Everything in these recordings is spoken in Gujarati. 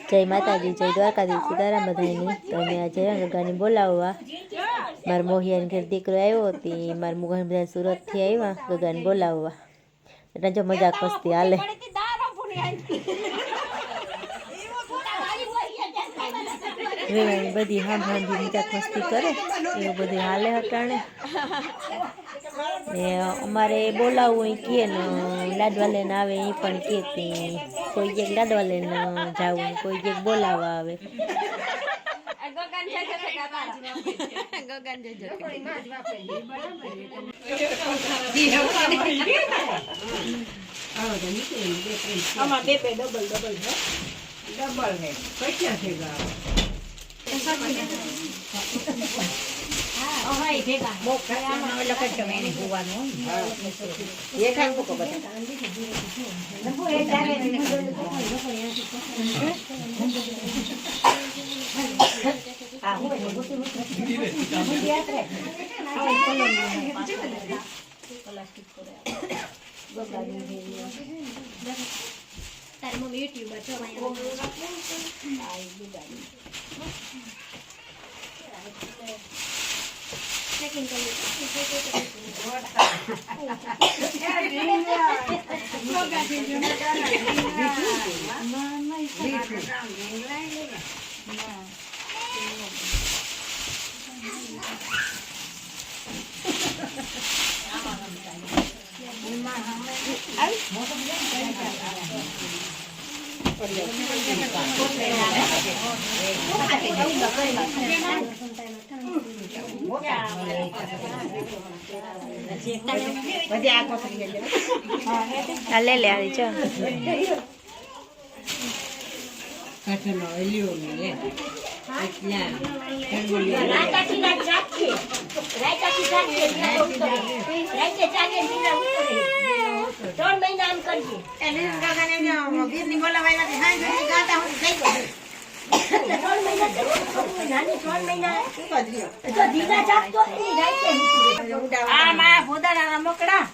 જય માતાજી, જય દ્વારકાધીશ, સીતારામ બધાની. તો અમે આજે ગગાને બોલાવવા મારા મોહિયાને ઘેર દીકરો આવ્યો હતી. મારા મુગન બધા સુરતથી આવ્યા ગગાને બોલાવવા. એટલે જો મજાક મસ્તી હાલે. બધી હાંભી મજાક મસ્તી કરે એવું બધું હાલે હટાણે. ને અમારે બોલાવવું એ કહે ને લાડવા લઈને આવે એ પણ કહે. કોઈ એક લાડવા લઈને જવું, કોઈ એક બોલાવવા આવે. તારી મમ્મી યુટ્યુબર છો લે લે આવી છો મોકડા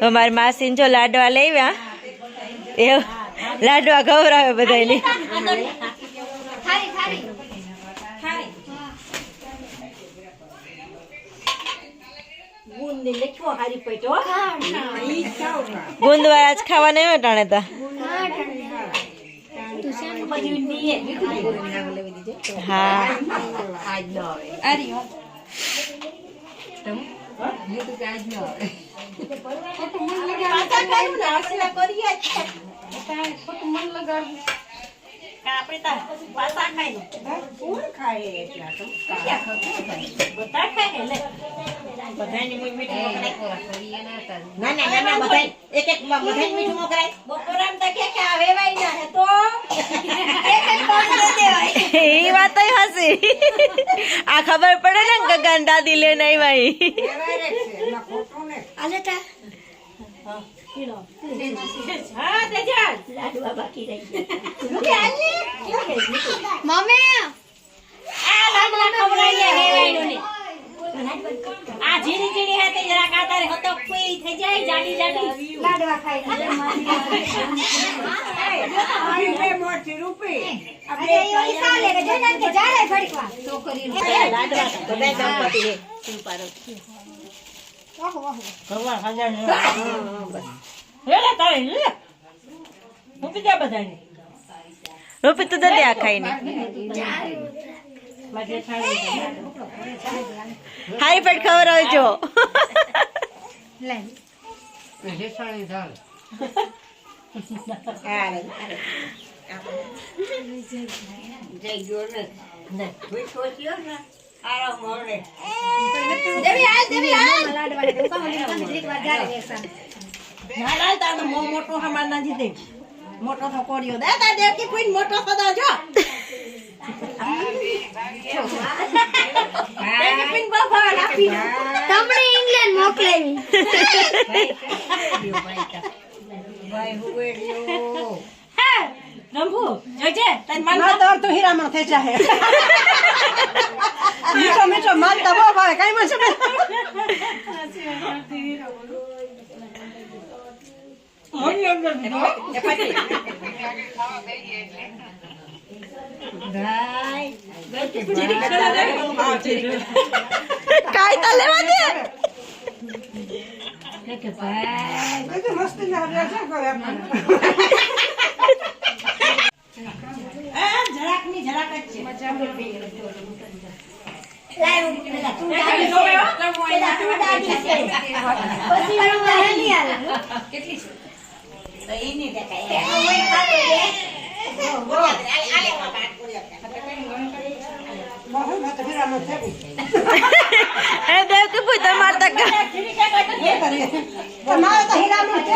અમારી માસી જો લાડવા લેવ્યા એવું લાડવા ખવડાવે બધાને. ગુંદ વાળા જ ખાવા નહીં વટાણે તા. હા એ વાત હસી આ ખબર પડે ને ગગન દાદી લઈને રૂપી તો દે આ ખાઈને હારી પેટ ખવડાવજો. મોટો મોટો તમને ઇંગ્લેન્ડ મોકલાવી રંભુ જોજે તને માન તો હીરામણ થઈ જાય મીઠો મીઠો માલ તો બહુ ભાવે કઈ માં છે કાઈ તો લેવા દે મસ્તી ના રહ્યા છે જરાક ની જરાક જ છે કેટલી તો એની દેખાય એ દેવ કે પૂછ તમાર તક તમારે તો હીરામણ છે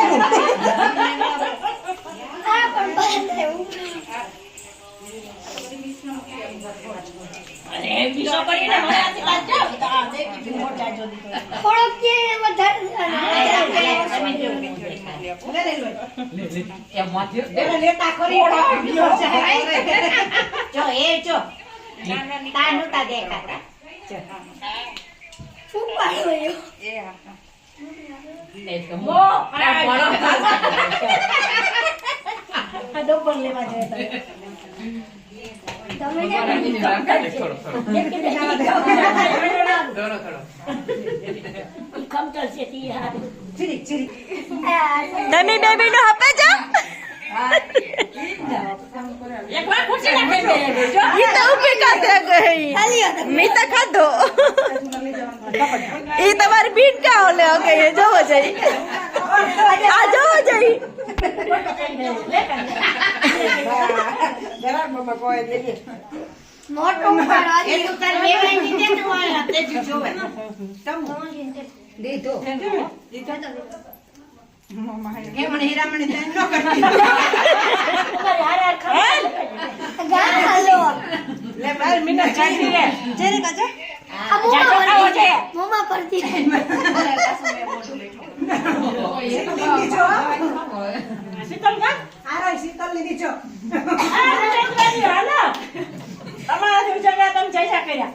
અરે વિસો કરીને મને આથી કાઢજો આ દેખી મોટા જો દીધો થોડો કે વધારે લેતા કરી જો એ જો તાનું તા દેખાતા શું પાડ્યો મો આ ડબલ લેવા જોઈએ તમે કમ કરશે તી હાથ ચીરી ચીરી તમે બેબી નો હપે જા એક વાર ખુશી ના કરી દે જો ઈ તો ઉપે કાતે ગઈ મી તો ખાધો ઈ તમારી બીટ કા ઓલે ઓકે એ જોવો જઈ આ જોવો જઈ જરા મમ્મા કોઈ દેજે મોટો પાડો એ તો તાર લેવાય દીધે તો આ તે જ જોવે દીધો દીધો તો મમ્મા કે મને હીરામણ તૈન ન કરી તમારે હાર હાર ખાવ ગાલો લે બાર મિનિટ ચાલી રે જેને કાજે મોમા પરથી શીતલ કા આરા શીતલ ની નીચો હાલો તમારા ઉજવ્યા તમે જઈશા કર્યા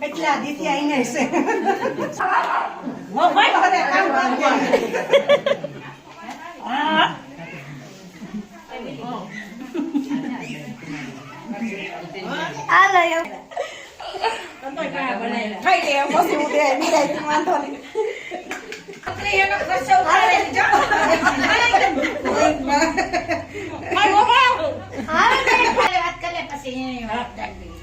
એટલા દીથી આઈને છે હો ભાઈ અરે કામ કામ હા આ લયો ખાઈ લે પછી હું દે નિરાય વાંધો નહીં એનો ખર્ચો ઉઠાડે જો ભાઈ મોમા હા વાત કરે પછી એ વાત રાખી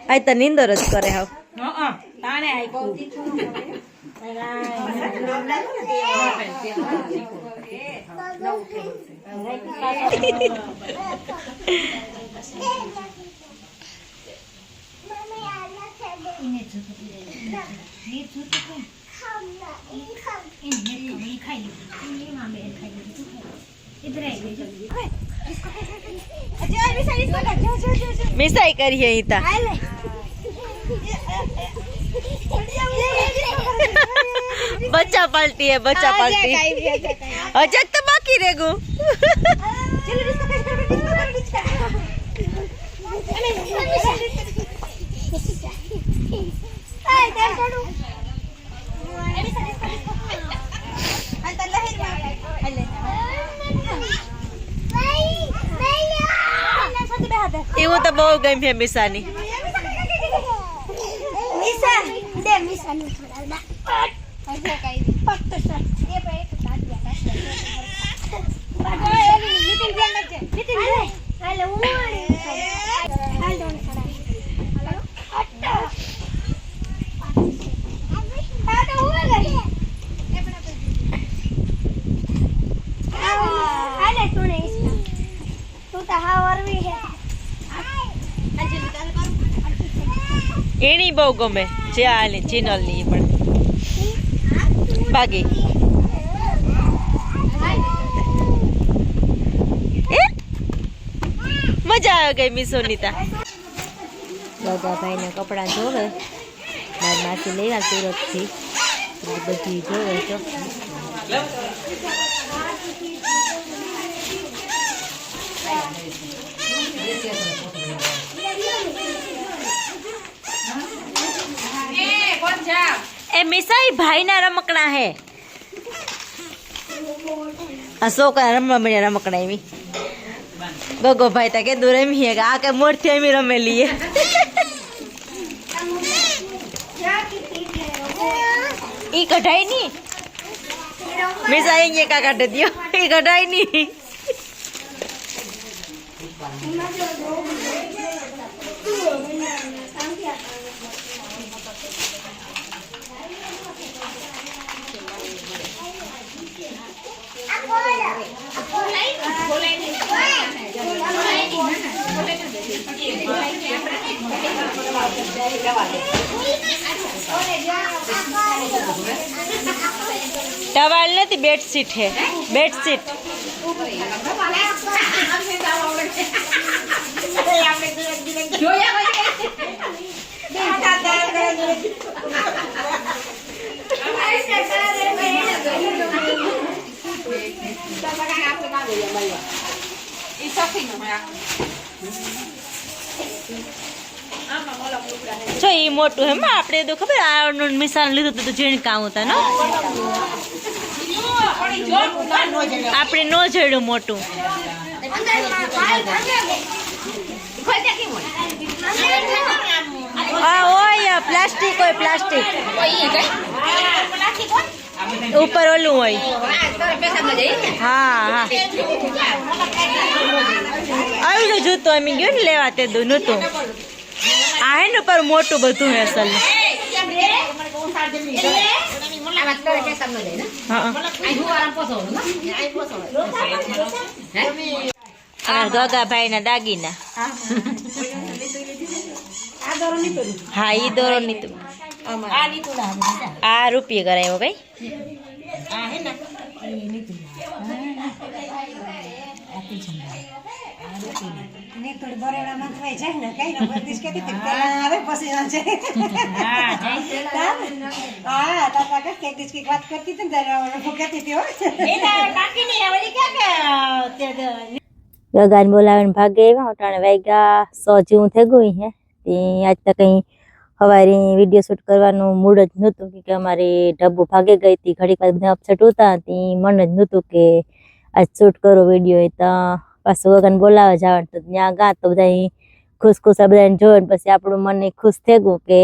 આ તો નીંદર જ કરે હાવ હા તાણે આઈ મિસાઈ કરીએ ઈતા बच्चा पलटी है बच्चा पलटी अजय तो बाकी रहेगो એવું તો બહુ ગમે મિસાની મિસા દે મિસા નું થોડા અજે કઈ ફક્ત સર એ બે એક દાદિયા પાછો એની નીતિન ધ્યાન રાખજે નીતિન હાલે ઉડી હાલ દોન ખડા હાલો અટ્ટા આ તો ઉડે ગઈ એ બડા હાલે તું ને ઈસકા તું તો હા વરવી હે આજે વિચાર કર એની બહુ ગમે જે આની ચેનલ ની પણ બાકી મજા આવે ગઈ મિસોનીતા દાદાભાઈ ના કપડા જોવે મારી માસી લેવા સુરત થી બધી જોવે તો ए मिसाई भाई ना रमकड़ा है अशोक रमकड़ा एवी गोगो भाई तक दूर रमी है आके मोटी एमी रमेली है ई कढ़ाई नहीं मिसाई ये का काट दियो ई कढ़ाई नहीं टवाल नहीं बेडशीट है बेडशीट जो ये मोटू है मैं आपने तो खबर आ मिसाल लीधो तो जेण काम होता ना आपने नो जेड़ू मोटू आ प्लास्टिक होय प्लास्टिक ऊपर ओलू होय हाँ हाँ आई तो जूतो अमी गयो ने लेवा ते दो नतो आ है ने पर मोटू બધું है असल हाँ गगा भाई ना दागीना हाँ ये दोरो नीतू आ रुपये करायो भाई गगान बोलावे भागे अटाणे वाग्या 100 जेवू थई गई है आज तक कहीं हवारी वीडियो शूट करवानो मूड ज नहोतो के अमारे डब्बो भागे गई थी घड़ी बाद बधा अपसेट होता ती मन ज नहोतो के आज शूट करो वीडियो तो पाछो गगन बोलावा जावन तो त्या गा तो बधा खुश खुश बधा जोईने पछी आपणुं मन खुश थई गयुं के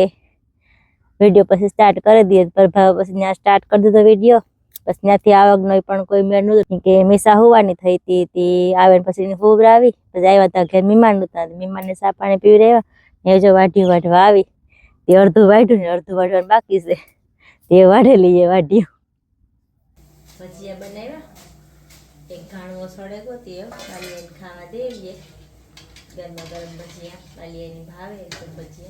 वीडियो पछी स्टार्ट करी दीए पर पछी त्या स्टार्ट कर दीधो वीडियो बस त्याथी आवकनो पण कोई मेळ नहोतो के मीसा होवानी थई ती ती आवे पछी होवरावी पछी आव्या ता घर मेहमान हता मेहमानने चा पाणी पीवराव्या ने जो वाढी वाढवा आवी ते अर्धुं वाढ्युं ने अर्धुं वाढवानुं बाकी छे ते वाढेली है वाढ्युं भजिया बनाव्या एक घाणो सड़ेगो ते बालियाने खावा देवीए गरमा गरम भजिया बालियाने भावे तो भजिया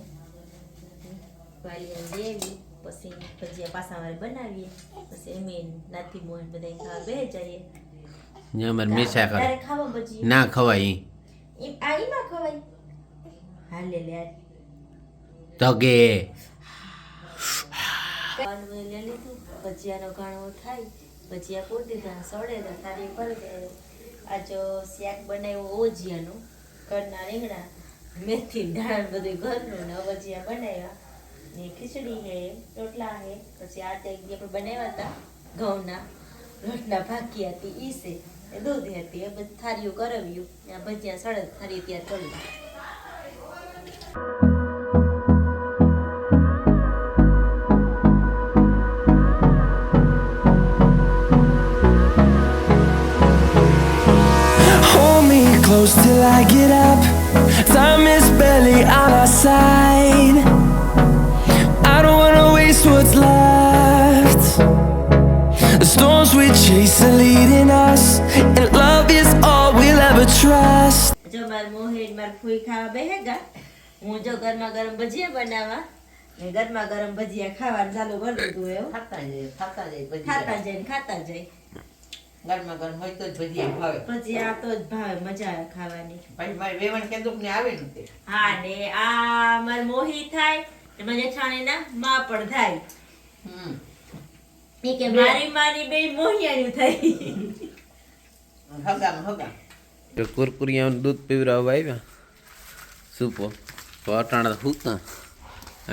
बालियाने देवी પછી ભજીયા પાછા મારે બનાવીએ પછી એમ નાથી મોહન બધા ખાવા બેસી જઈએ અમારે મેસા કરે તારે ખાવા ભજીયા ના ખવાય ઈ. એમ આઈમાં ખવાય હાલે લે તગે લઈ લીધું ભજીયાનો ઘણો થાય ભજીયા પૂરી દીધા સડે તો થાળી ભરી દે આજ શાક બનાવ્યું ઓજિયાનું ઘરના રીંગણા મેથી દાળ બધું ઘરનું ને ભજીયા બનાવ્યા ને ખીચડી હે રોટલા હે પછી આ તે આપણે બનાવ્યા હતા ઘઉંના રોટલા ભાકી હતી ઈ છે એ દૂધ હતી એ બધું થાળીઓ કરાવ્યું આ ભજીયા સડે થાળી તૈયાર કરી Hold me close till I get up. Time is barely on our side. I don't wanna waste what's left. The storms we chase are leading us, and love is all we'll ever trust. જો માર મોહેન માર ફૂઈ ખાવા બેહેગા હું જો ગરમા ગરમ ભજીયા બનાવવા ને ગરમા ગરમ ભજીયા ખાવાનું ચાલુ કરી દીધું એવું ખાતા જાય ખાતા ભજીયા. જાય ને ખાતા જાય ગરમા ગરમ હોય તો જ ભજીયા ભાવે. ભજીયા તો જ ભાવે મજા આવે ખાવાની પછી મારે વેવણ કેદુક ને આવે ને તે. હા ને આ માર મોહી થાય ને મારા જેઠાણીના માં પણ થાય હમ. ઈ કે મારી માની બે મોહિયાની થાય હગામ હગામ. તો કુરકુરિયાનું દૂધ પીવડાવવા આવ્યા સૂપો તો અટાણા હુતા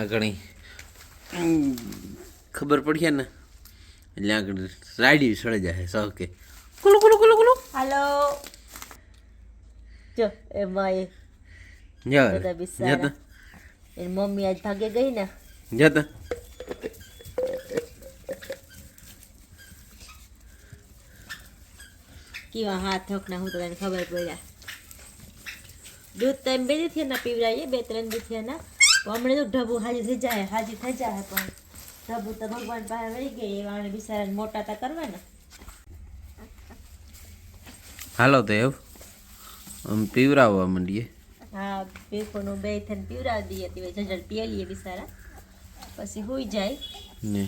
આગળ ખબર પડી ને એટલે આગળ રાડી સળી જાય સૌ કે કુલુ કુલુ કુલુ કુલુ હાલો જો એમાં એ બધા બિચારા જતા એની મમ્મી આજ ભાગે ગઈ ને જતા કેવા હાથ થકના હું તો તને ખબર પડ્યા દૂધ તો એમ બે થી ના પીવડાવીએ 2-3 દી થયા ના તો હમણાં તો ઢબુ હાજી થઈ જાય પણ ઢબુ તો ભગવાન પાસે વળી ગઈ એવા બિચારાને મોટા તા કરવાના હાલો તો એવું આમ પીવડાવવા માંડીએ હા બેકોનું બે થઈને પીવડાવી દઈએ તે જજર પી લઈએ બિચારા પછી હોઈ જાય ને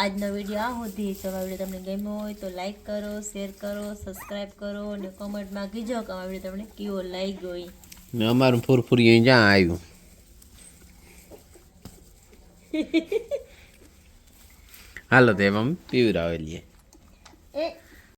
આજનો વિડીયો આ સુધી તો આ વિડીયો તમને ગમ્યો હોય તો લાઈક કરો શેર કરો સબસ્ક્રાઈબ કરો અને કોમેન્ટમાં કીજો કે આ વિડીયો તમને કેવો લાગ્યો હોય ને અમારું ફૂરફૂરી જ્યાં આવ્યું હાલો તો એમ પીવડાવી લઈએ એ